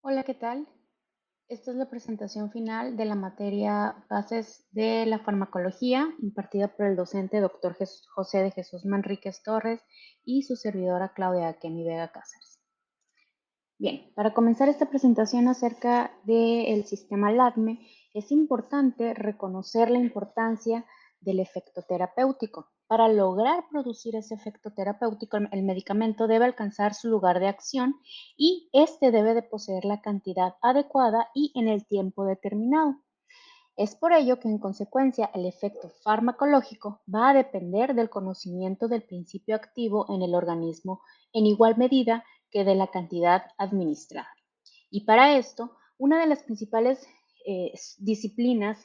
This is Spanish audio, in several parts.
Hola, ¿qué tal? Esta es la presentación final de la materia Bases de la Farmacología, impartida por el docente Dr. José de Jesús Manríquez Torres y su servidora Claudia Kemi Vega Cáceres. Bien, para comenzar esta presentación acerca del sistema LADME, es importante reconocer la importancia del efecto terapéutico. Para lograr producir ese efecto terapéutico, el medicamento debe alcanzar su lugar de acción y este debe de poseer la cantidad adecuada y en el tiempo determinado. Es por ello que, en consecuencia, el efecto farmacológico va a depender del conocimiento del principio activo en el organismo en igual medida que de la cantidad administrada. Y para esto, una de las principales disciplinas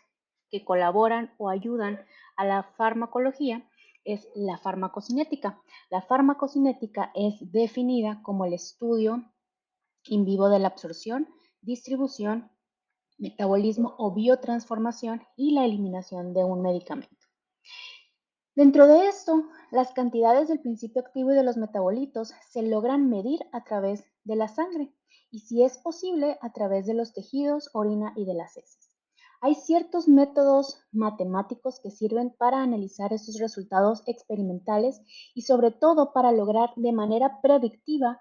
que colaboran o ayudan a la farmacología es la farmacocinética. La farmacocinética es definida como el estudio in vivo de la absorción, distribución, metabolismo o biotransformación y la eliminación de un medicamento. Dentro de esto, las cantidades del principio activo y de los metabolitos se logran medir a través de la sangre y, si es posible, a través de los tejidos, orina y de las heces. Hay ciertos métodos matemáticos que sirven para analizar estos resultados experimentales y, sobre todo, para lograr de manera predictiva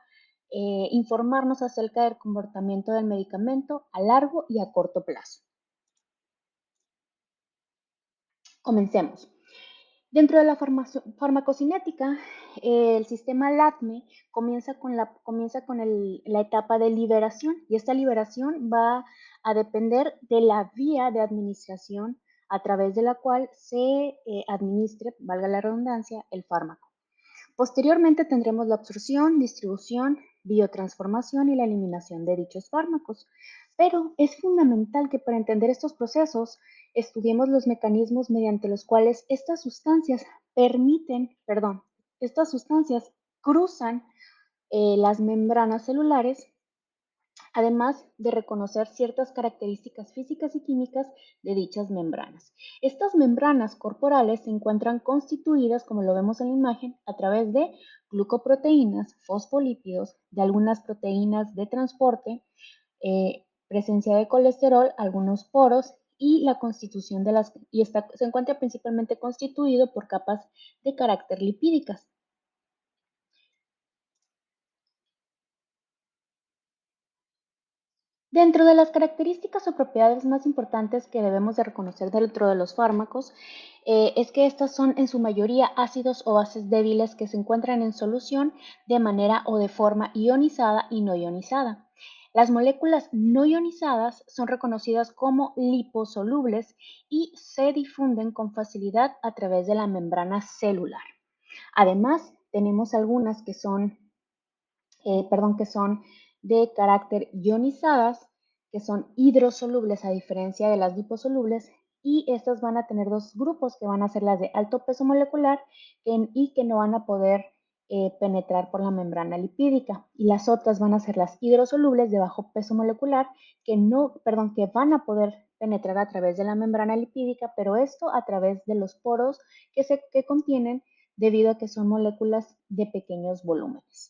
informarnos acerca del comportamiento del medicamento a largo y a corto plazo. Comencemos. Dentro de la farmacocinética, el sistema LATME comienza con la etapa de liberación, y esta liberación va a depender de la vía de administración a través de la cual se administre, valga la redundancia, el fármaco. Posteriormente tendremos la absorción, distribución, biotransformación y la eliminación de dichos fármacos. Pero es fundamental que, para entender estos procesos, estudiemos los mecanismos mediante los cuales estas sustancias cruzan las membranas celulares, además de reconocer ciertas características físicas y químicas de dichas membranas. Estas membranas corporales se encuentran constituidas, como lo vemos en la imagen, a través de glucoproteínas, fosfolípidos, de algunas proteínas de transporte, presencia de colesterol, algunos poros y la constitución se encuentra principalmente constituido por capas de carácter lipídicas. Dentro de las características o propiedades más importantes que debemos de reconocer dentro de los fármacos, es que estas son en su mayoría ácidos o bases débiles que se encuentran en solución de manera o de forma ionizada y no ionizada. Las moléculas no ionizadas son reconocidas como liposolubles y se difunden con facilidad a través de la membrana celular. Además, tenemos algunas que son de carácter ionizadas, que son hidrosolubles a diferencia de las liposolubles, y estas van a tener dos grupos, que van a ser las de alto peso molecular y que no van a poder penetrar por la membrana lipídica, y las otras van a ser las hidrosolubles de bajo peso molecular que van a poder penetrar a través de la membrana lipídica, pero esto a través de los poros que contienen, debido a que son moléculas de pequeños volúmenes.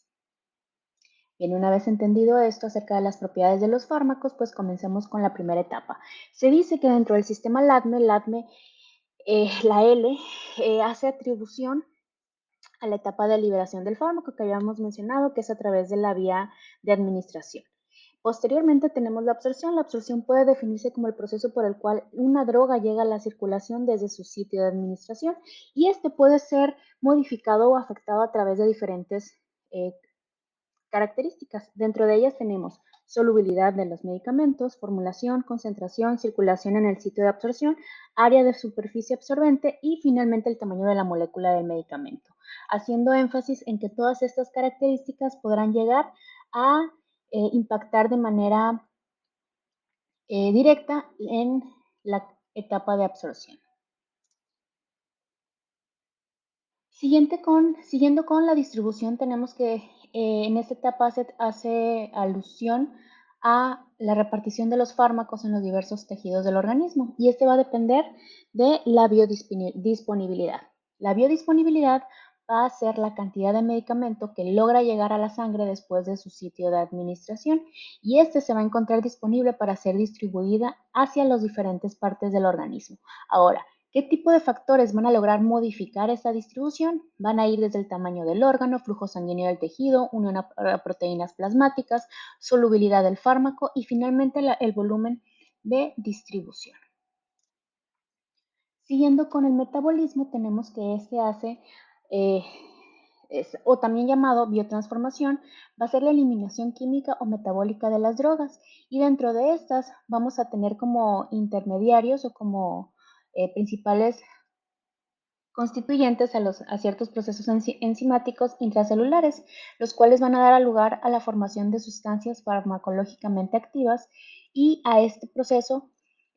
Bien, una vez entendido esto acerca de las propiedades de los fármacos, pues comencemos con la primera etapa. Se dice que dentro del sistema LADME, la L, hace atribución a la etapa de liberación del fármaco que habíamos mencionado, que es a través de la vía de administración. Posteriormente tenemos la absorción. La absorción puede definirse como el proceso por el cual una droga llega a la circulación desde su sitio de administración, y este puede ser modificado o afectado a través de diferentes características. Dentro de ellas tenemos solubilidad de los medicamentos, formulación, concentración, circulación en el sitio de absorción, área de superficie absorbente y finalmente el tamaño de la molécula del medicamento, haciendo énfasis en que todas estas características podrán llegar a impactar de manera directa en la etapa de absorción. Siguiendo con la distribución, tenemos que en esta etapa hace alusión a la repartición de los fármacos en los diversos tejidos del organismo, y este va a depender de la biodisponibilidad. La biodisponibilidad va a ser la cantidad de medicamento que logra llegar a la sangre después de su sitio de administración y este se va a encontrar disponible para ser distribuida hacia las diferentes partes del organismo. Ahora, ¿qué tipo de factores van a lograr modificar esta distribución? Van a ir desde el tamaño del órgano, flujo sanguíneo del tejido, unión a proteínas plasmáticas, solubilidad del fármaco y finalmente el volumen de distribución. Siguiendo con el metabolismo, tenemos que este hace, o también llamado biotransformación, va a ser la eliminación química o metabólica de las drogas. Y dentro de estas vamos a tener como intermediarios o como principales constituyentes a ciertos procesos enzimáticos intracelulares, los cuales van a dar lugar a la formación de sustancias farmacológicamente activas y a este proceso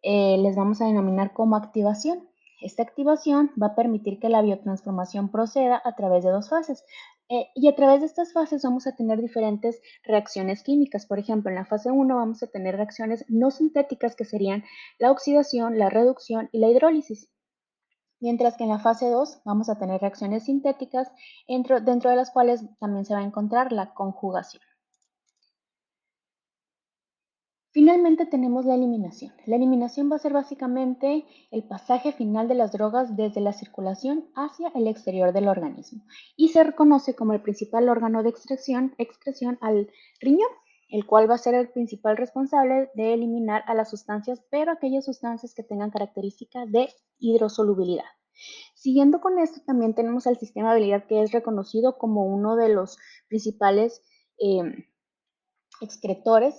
les vamos a denominar como activación. Esta activación va a permitir que la biotransformación proceda a través de dos fases. Y a través de estas fases vamos a tener diferentes reacciones químicas. Por ejemplo, en la fase 1 vamos a tener reacciones no sintéticas que serían la oxidación, la reducción y la hidrólisis. Mientras que en la fase 2 vamos a tener reacciones sintéticas, dentro de las cuales también se va a encontrar la conjugación. Finalmente tenemos la eliminación. La eliminación va a ser básicamente el pasaje final de las drogas desde la circulación hacia el exterior del organismo y se reconoce como el principal órgano de excreción al riñón, el cual va a ser el principal responsable de eliminar a las sustancias, pero aquellas sustancias que tengan características de hidrosolubilidad. Siguiendo con esto, también tenemos al sistema de habilidad que es reconocido como uno de los principales excretores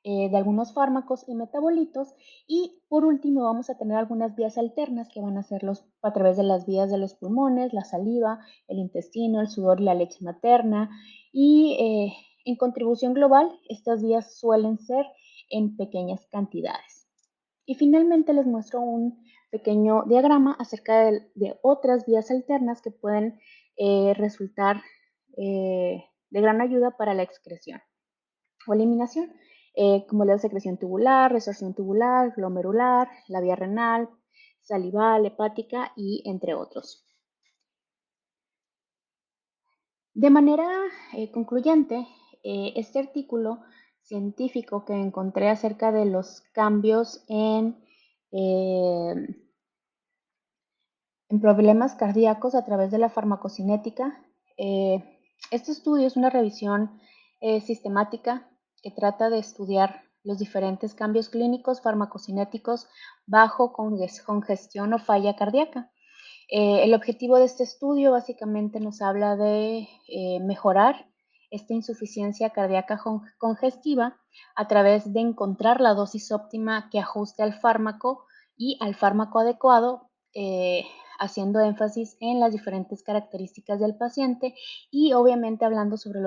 de algunos fármacos y metabolitos. Y por último vamos a tener algunas vías alternas que van a ser a través de las vías de los pulmones, la saliva, el intestino, el sudor y la leche materna. Y en contribución global, estas vías suelen ser en pequeñas cantidades. Y finalmente les muestro un pequeño diagrama acerca de otras vías alternas que pueden resultar de gran ayuda para la excreción o eliminación, como la secreción tubular, resorción tubular, glomerular, la vía renal, salival, hepática y entre otros. De manera concluyente, este artículo científico que encontré acerca de los cambios eh, en problemas cardíacos a través de la farmacocinética. Este estudio es una revisión sistemática que trata de estudiar los diferentes cambios clínicos farmacocinéticos bajo congestión o falla cardíaca. El objetivo de este estudio básicamente nos habla de mejorar esta insuficiencia cardíaca congestiva a través de encontrar la dosis óptima que ajuste al fármaco y al fármaco adecuado, haciendo énfasis en las diferentes características del paciente y obviamente hablando sobre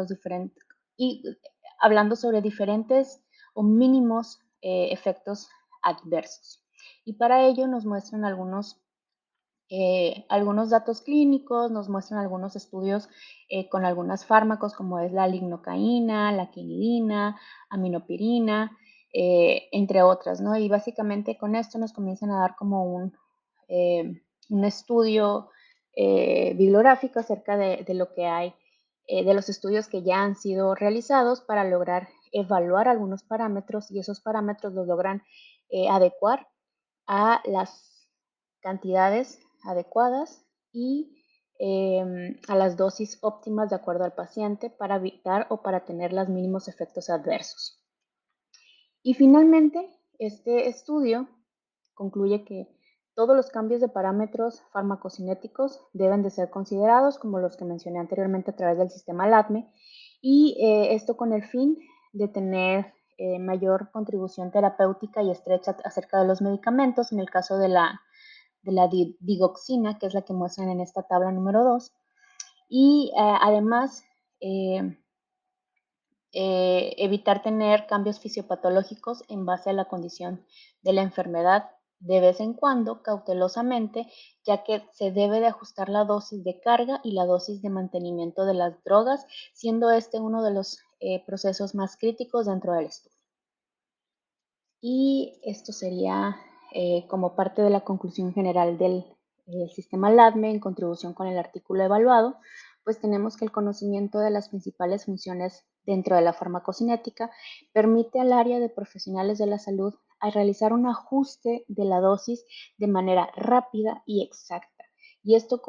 diferentes o mínimos efectos adversos. Y para ello nos muestran algunos datos clínicos, nos muestran algunos estudios con algunos fármacos como es la lignocaína, la quinidina, aminopirina, entre otras, ¿no? Y básicamente con esto nos comienzan a dar como un estudio bibliográfico acerca de lo que hay, de los estudios que ya han sido realizados para lograr evaluar algunos parámetros y esos parámetros los logran adecuar a las cantidades adecuadas y a las dosis óptimas de acuerdo al paciente para evitar o para tener los mínimos efectos adversos. Y finalmente, este estudio concluye que todos los cambios de parámetros farmacocinéticos deben de ser considerados, como los que mencioné anteriormente a través del sistema LATME, y esto con el fin de tener mayor contribución terapéutica y estrecha acerca de los medicamentos, en el caso de la digoxina, que es la que muestran en esta tabla número 2, y además evitar tener cambios fisiopatológicos en base a la condición de la enfermedad de vez en cuando, cautelosamente, ya que se debe de ajustar la dosis de carga y la dosis de mantenimiento de las drogas, siendo este uno de los procesos más críticos dentro del estudio. Y esto sería como parte de la conclusión general del el sistema LADME en contribución con el artículo evaluado, pues tenemos que el conocimiento de las principales funciones dentro de la farmacocinética permite al área de profesionales de la salud a realizar un ajuste de la dosis de manera rápida y exacta. Y esto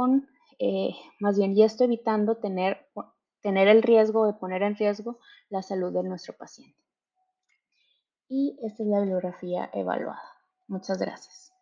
y esto evitando tener el riesgo de poner en riesgo la salud de nuestro paciente. Y esta es la bibliografía evaluada. Muchas gracias.